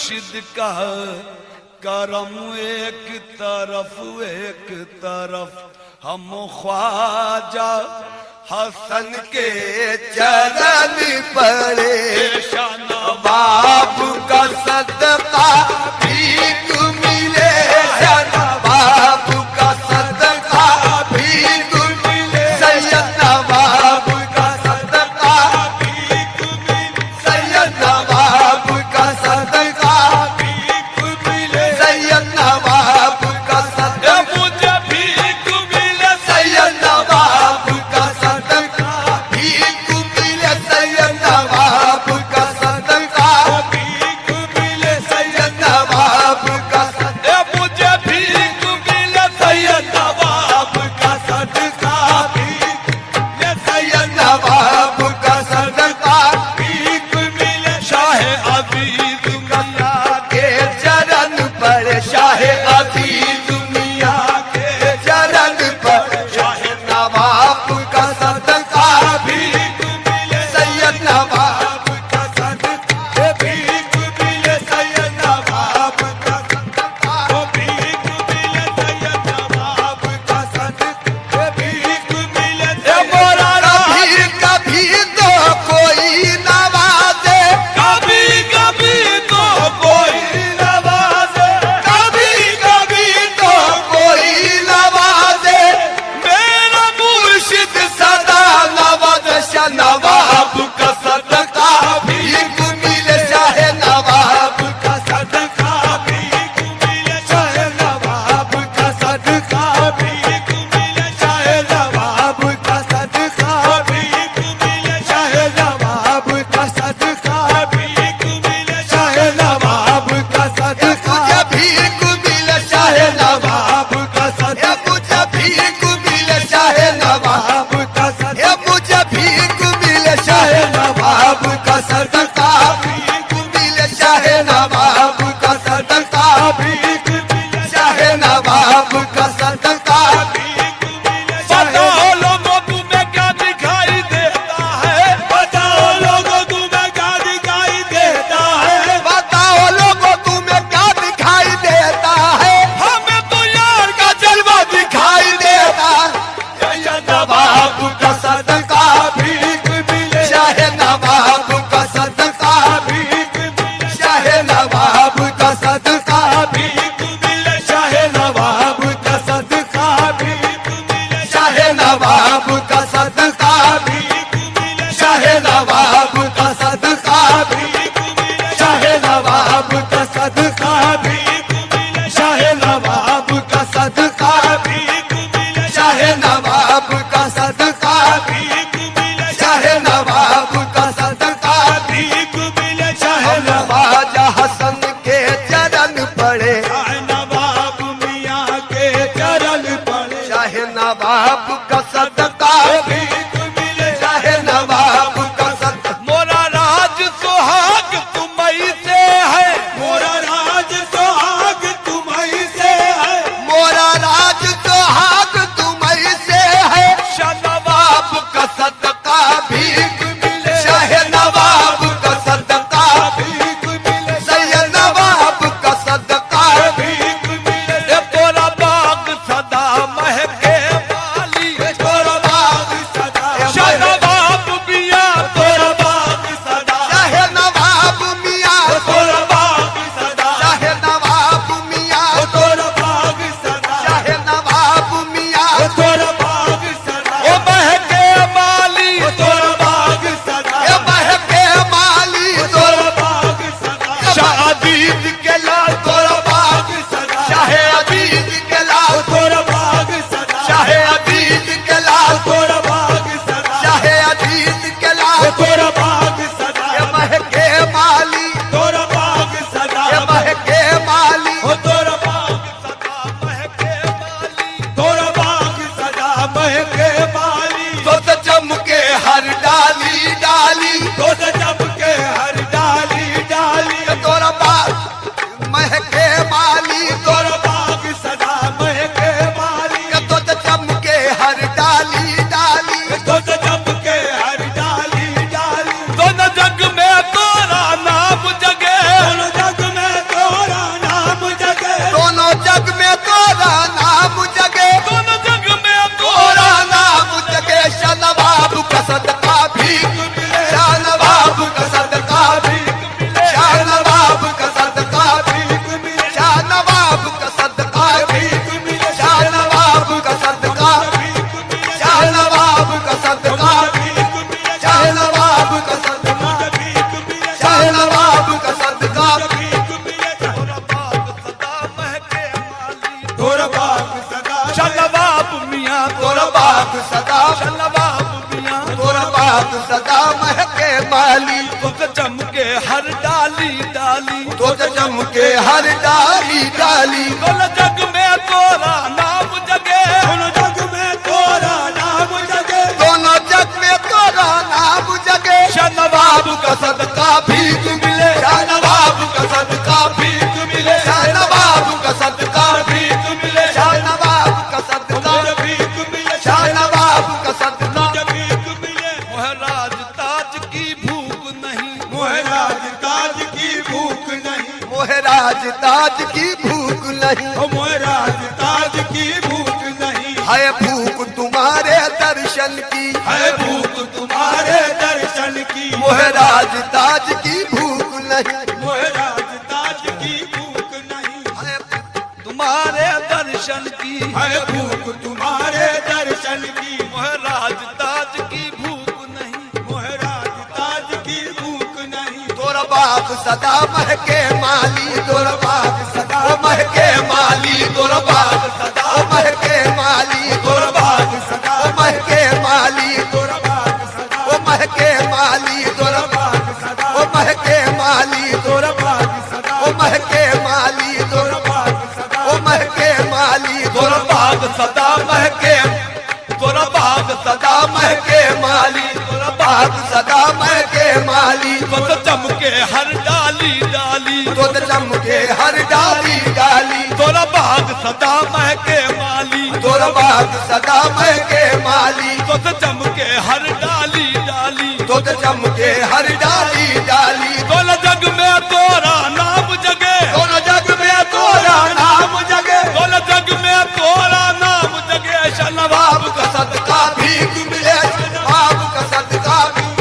मुर्शिद का करम एक तरफ हम ख्वाजा हसन के चरण पड़े बाप का सदका भीख मिले बाप का सदका भीख मिले सैयद बाप का सदका भीख मिले सैयद बाप का सदका भीख मिले सैयद बाप का सदका मुझे भीख मिले सैयद बाप का सदका भीख मिले सैयद बाप का सदका भीख मिले सैयद बाप का सदका मुझे भीख मिले सैयद बाप का सदका भीख मिले सैयद बाप का सदका भीख मिले शाह अजीज मियां के चरण पर शाह अजीज मियां के चरण पर शाह नवाब का सदका भीख मिले सैयद नवाब का सदका भीख मिले सैयद नवाब का सदका भीख मिले सैयद नवाब का सदका भीख मिले मोरा कभी तो कोई नवाजे कभी कभी तो कोई नवाजे कभी कभी तो कोई नवाजे मेरा मुर्शिद सदा नवाज शाह नवाब का सदका भीख मिले शाह नवाब का सदका भीख मिले शाह नवाब का सदका भीख मिले शाह नवाब का सदका भीख मिले शाह नवाब का सदका भीख मिले शाह नवाब का सदका भीख मिले शाह नवाब का सदका मुझे भीख मिले शाह नवाब का सदका मुझे भीख मिले शाह नवाब का सदका भीख मिले शाह नवाब का सदका भीख मिले शाह नवाब का सदका भीख मिले बताओ लोगों तुम्हें क्या दिखाई देता है बताओ लोगों तुम्हें क्या दिखाई देता है बताओ लोगों तुम्हें क्या दिखाई देता है हमें तो यार का जलवा दिखाई देता सैयद नवाब का सदका भीख मिले शाह नवाब का सदका भीख मिले शाह नवाब का सदका भीख मिले शाह नवाब का सदका भीख मिले शाह नवाब का सदका भीख मिले शाह नवाब का सदका भीख मिले शाह नवाब का सदका भीख मिले शाह नवाब का सदका भीख मिले शाह नवाब का सदका भीख मिले शाह नवाब का सदका भीख मिले शाह नवाज हसन के चरण पड़े नवाब मियां के चरण पड़े शाह नवाब का सदका भीख मिले शाह नवाब का सदका मोरा राज सुहाग तुम्हीं से है मोरा राज सुहाग तुम्हीं से है मोरा राज सुहाग तुम्हीं से है शाह नवाब का सदका भीख मिले शाह नवाब का सदका भीख मिले सैयद नवाब का सदका भीख मिले तोरा बाग सदा महके वाली तोरा बाग सदा शाह नवाब मियां तोरा बाग सदा शाह नवाब मियां तोरा बाग सदा शाह नवाब मियां तोरा बाग सदा शाह नवाब मियां तोरा बाग सदा ओ महके माली तोरा बाग सदा ए महके माली तोरा बाग सदा शाह अजीज के लाल तोरा बाग सदा शाह अजीज के लाल तोरा बाग सदा शाह अजीज के लाल तोरा बाग सदा शाह अजीज के लाल तोरा बाग सदा ए महके माली तोरा बाग सदा ए महके माली ओ तोरा बाग सदा महके माली तोरा बाग सदा महके माली तो चमके हर डाली डाली तो चमके हर डाली डाली तोरा बाग महके माली तोरा बाग सदा महके माली तो चमके हर डाली डाली तो चमके हर डाली डाली दोनों जग में तोरा नाम जगे दोनों जग में के हर डाली डाली। दोनों जग में तोरा नाम जगे, दोनों जग में तोरा नाम जगे, दोनों जग में तोरा नाम जगे। शाह नवाब का सदका भीख मिले, शाह नवाब का सदका भीख मिले, शाह नवाब का सदका भीख मिले, शाह नवाब का सदका भीख मिले, शाह नवाब का सदका भीख मिले। मोहराज ताज की भूख नहीं, मोहराज ताज की भूख नहीं, मोहराज ताज की भूख नहीं, ओ मोहराज ताज की भूख नहीं। है भूख तुम्हारे दर्शन की, है भूख तुम्हारे दर्शन की, मोहराज ताज की भूख नहीं, मोहराज ताज की भूख नहीं। है तुम्हारे दर्शन की, है भूख तुम्हारे दर्शन की, मोहराज ताज की भूख नहीं। मोहराज ताज की भूख नहीं। तोरा बाप सदा महके माली, तोरा बाप सदा महके माली, तोरा बाप सदा महके माली, तोरा बाप सदा महके माली, तोरा बाप सदा ओ महके माली, तोरा बाप सदा ओ महके माली, तोरा बाप सदा ओ महके माली, तोरा बाप सदा ओ महके माली, तोरा बाप सदा महके, तोरा बाप सदा महके माली, तोरा बाप सदा महके माली। तो चमके हर डाली डाली, तो चमके हर डाली डाली, तोरा बाग सदा महके माली, तोरा बाग सदा महके माली, तो चमके हर डाली डाली। तो चमके हर डाली डाली। दोनों जग में तोरा नाम जगे, दोनों जग में तोरा नाम जगे, दोनों जग में तोरा नाम जगे। शाह नवाब बाप का सदका भीख मिले, बाप का सदका भीख,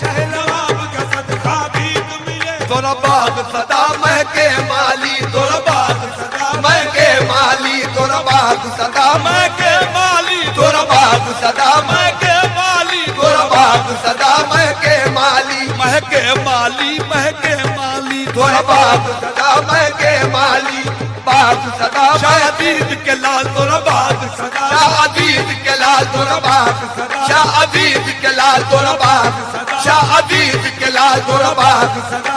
चाहे नवाब का सदका भीख मिले, तोरा बाग सदा महके माली, तोरा बाग सदा महके माली, तोरा बाग सदा महके माली, तोरा बाग सदा महके माली, तोरा बाग सदा महके माली, महके माली, महके माली। तोरा बाग सदा महके माली, बाग सदा शाह अजीज के लाल तोरा बाग सदा शाह अजीज के लाल तोरा बाग, शाह अजीज के लाल तोरा बाग, शाह अजीज के लाल तोरा बाग,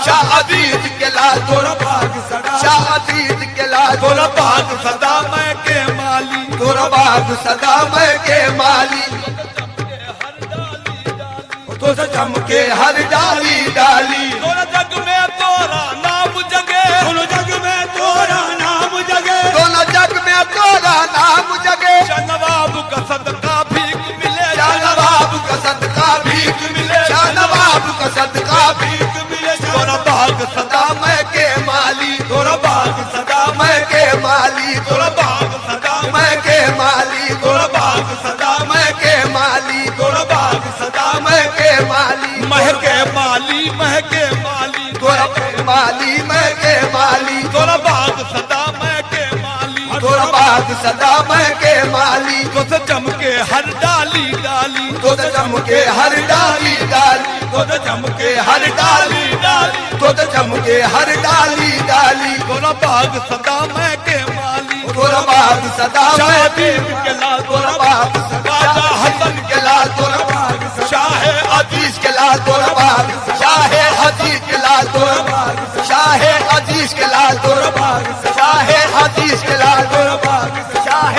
शाह अजीज के लाल तोरा बाग, शाह अजीज के लाल तोरा बाग सदा महके माली, तोरा बाग सदा महके माली। तो चमके हर डाली डाली, तोरा जग में तोरा नाम जगे, दोनों जग में तोरा नाम जगे, दोनों जग में तोरा नाम जगे। शाह नवाब का सदका भीख मिले, शाह नवाब का सदका भीख मिले, शाह नवाब का सदका भीख मिले। तोरा बाग सदा महके माली, तोरा बाग सदा महके माली, तोरा बाग सदा महके माली, तोरा बाग सदा महके माली, तोरा बाग सदा महके माली, महके माली, महके माली। तोरा माली महके माली, तोरा बाग सदा महके माली, तोरा बाग सदा महके माली। तो चमके हर डाली डाली, तो चमके हर डाली डाली, तो चमके हर डाली डाली। तो चमके हर डाली डाली, तोरा बाग सदा महके माली, तोरा बाग सदा शाह महके, अजीज के लाल तोरा बाग सदा राजा हसन के लाल, तोरा बाग शाह अजीज के लाल, तोरा बाग शाह अजीज के लाल, तोरा बाग शाह अजीज के लाल, तोरा बाग शाह अजीज के लाल, तोरा बाग शाह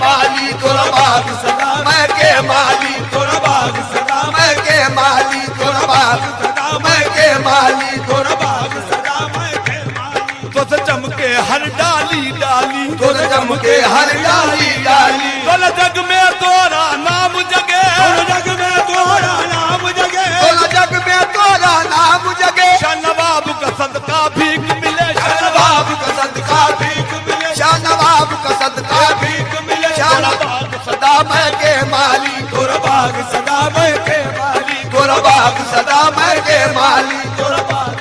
माली, तोरा बाग सदा महके माली, तोरा बाग सदा महके माली, तोरा बाग सदा महके माली, तोरा बाग सदा महके माली। तो चमके हर डाली डाली, तो चमके हर डाली डाली, दोनों जग में तोरा नाम जगे, दोनों जग में तोरा नाम जगे, दोनों जग में तोरा नाम जगे। शाह नवाब का सदका भीख मिले, शाह नवाब का सदका भीख मिले, शाह नवाब का सदका भीख मिले। शाह नवाब सदा महके माली, तोरा बाग सदा महके माली, तोरा बाग सदा महके माली, तोरा बाग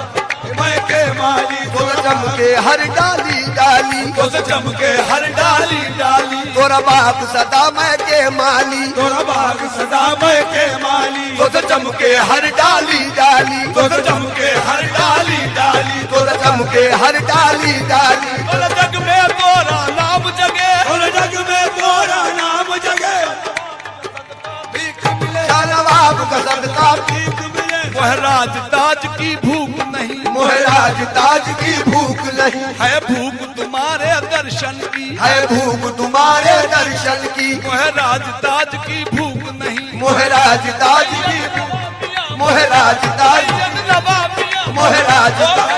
महके माली। तोरा चमके हर डाली डाली, तो चमके हर डाली डाली। तोरा बाग सदा महके माली, तोरा बाग सदा महके माली, तो चमके हर डाली डाली, तो चमके हर डाली डाली। तोरा चमके हर डाली डाली, दोनों जग में तोरा नाम जगे, दोनों जग में तोरा नाम जगे। शाह नवाब का सदका मोहराज ताज की भूख नहीं, मोहराज ताज की भूख नहीं, है भूख तुम्हारे दर्शन की, है भूख तुम्हारे दर्शन की, मोहराज ताज की भूख नहीं, मोहराज ताज की, मोहराज ताज, मोहराज ताज,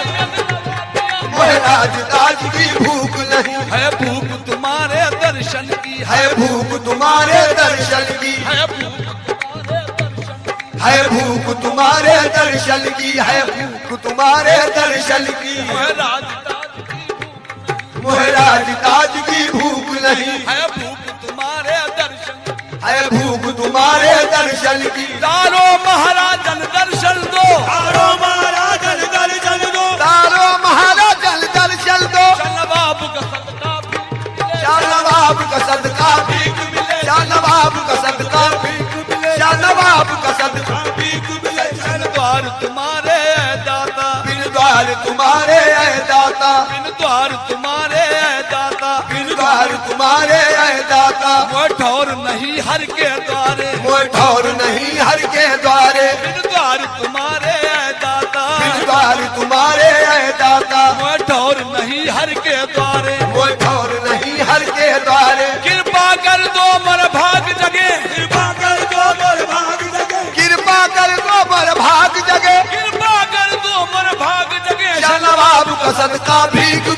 मोहराज ताज की भूख नहीं, है भूख तुम्हारे दर्शन की, है भूख तुम्हारे दर्शन की, है भूख है भूख तुम्हारे दर्शन की, है भूख तुम्हारे दर्शन की, मोहराज ताज की भूख, मोहराज ताज की भूख नहीं, है भूख तुम्हारे दर्शन, है भूख तुम्हारे दर्शन की, तारो महाराजन दर्शन दो, तारो महाराजन दर्शन दो, तारो महाराजन दर्शन दो, नवाब का सदका शाह नवाब का सदका भीख मिले, शाह नवाब का सदका भीख मिले, शाह नवाब का सदका भीख मिले, द्वार तुम्हारे दाता, बिन द्वार तुम्हारे है दाता, बिन द्वार तुम्हारे दाता, बिन द्वार तुम्हारे है दाता, वो ठौर नहीं हर के द्वारे, वो ठौर नहीं हर के द्वारे, बिन द्वार तुम्हारे दाता, बिन द्वार तुम्हारे है दाता, वो ठौर नहीं हर के द्वारे, वो ठौर नहीं हर के द्वारे, कृपा कर दो मर भाग जगे, कृपा कर दो मोर भाग जगे, कृपा कर दो मर भाग जगे, कृपा कर दो मर भाग जगे, शाह नवाब का सदका भीख